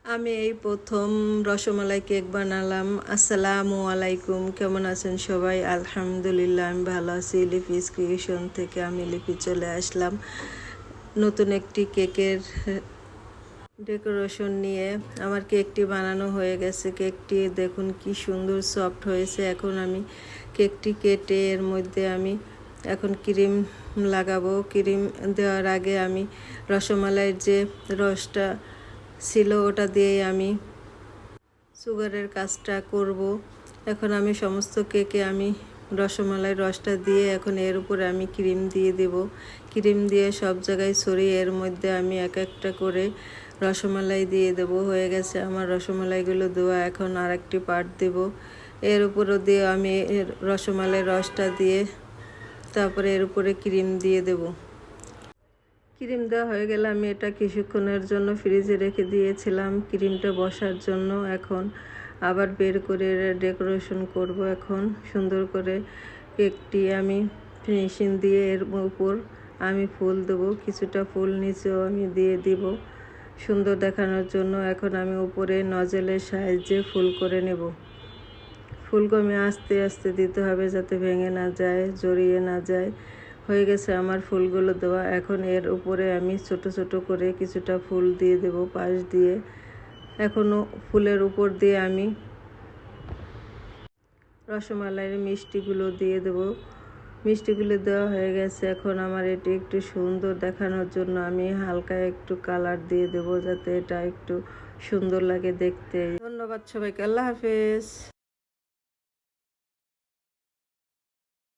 আমি এই প্রথম রসমালাই কেক বানালাম। আসসালামু আলাইকুম, কেমন আছেন সবাই? আলহামদুলিল্লাহ আমি ভালো আছি। লিপিস ক্রিয়েশন থেকে আমি লিপি চলে আসলাম নতুন একটি কেকের ডেকোরেশন নিয়ে। আমার কেকটি বানানো হয়ে গেছে। কেকটি দেখুন কি সুন্দর সফট হয়েছে। এখন আমি কেকটি কেটে এর মধ্যে আমি এখন ক্রিম লাগাবো। ক্রিম দেওয়ার আগে আমি রসমালাইয়ের যে রসটা ছিল ওটা দিয়ে আমি সুগারের কাজটা করব। এখন আমি সমস্ত কেকে আমি রসমালাই রসটা দিয়ে এখন এর উপরে আমি ক্রিম দিয়ে দেব। ক্রিম দিয়ে সব জায়গায় ছড়িয়ে এর মধ্যে আমি এক একটা করে রসমালাই দিয়ে দেব। হয়ে গেছে আমার রসমালাইগুলো দেওয়া। এখন আরেকটি পার্ট দেব। এর উপরও দিয়ে আমি রসমালাই রসটা দিয়ে তারপরে এর উপরে ক্রিম দিয়ে দেব। ক্রিম দেওয়া হয়ে গেলে আমি এটা কিছুক্ষণের জন্য ফ্রিজে রেখে দিয়েছিলাম ক্রিমটা বসার জন্য। এখন আবার বের করে ডেকোরেশন করব। এখন সুন্দর করে কেকটি আমি ফিনিশিং দিয়ে এর উপর আমি ফুল দেবো। কিছুটা ফুল নিচেও আমি দিয়ে দিব সুন্দর দেখানোর জন্য। এখন আমি উপরে নজলের সাহায্যে ফুল করে নেব। ফুলগুলো আস্তে আস্তে দিতে হবে যাতে ভেঙে না যায়, জড়িয়ে না যায়। হয়ে গেছে আমার ফুলগুলো দেওয়া। এখন এর উপরে আমি ছোট ছোট করে কিছুটা ফুল দিয়ে দেব পাশ দিয়ে। এখনও ফুলের উপর দিয়ে আমি রসমালাইয়ের মিষ্টিগুলো দিয়ে দেব। মিষ্টিগুলো দেওয়া হয়ে গেছে। এখন আমার এটি একটু সুন্দর দেখানোর জন্য আমি হালকা একটু কালার দিয়ে দেব যাতে এটা একটু সুন্দর লাগে দেখতে। ধন্যবাদ সবাইকে। আল্লাহ হাফেজ।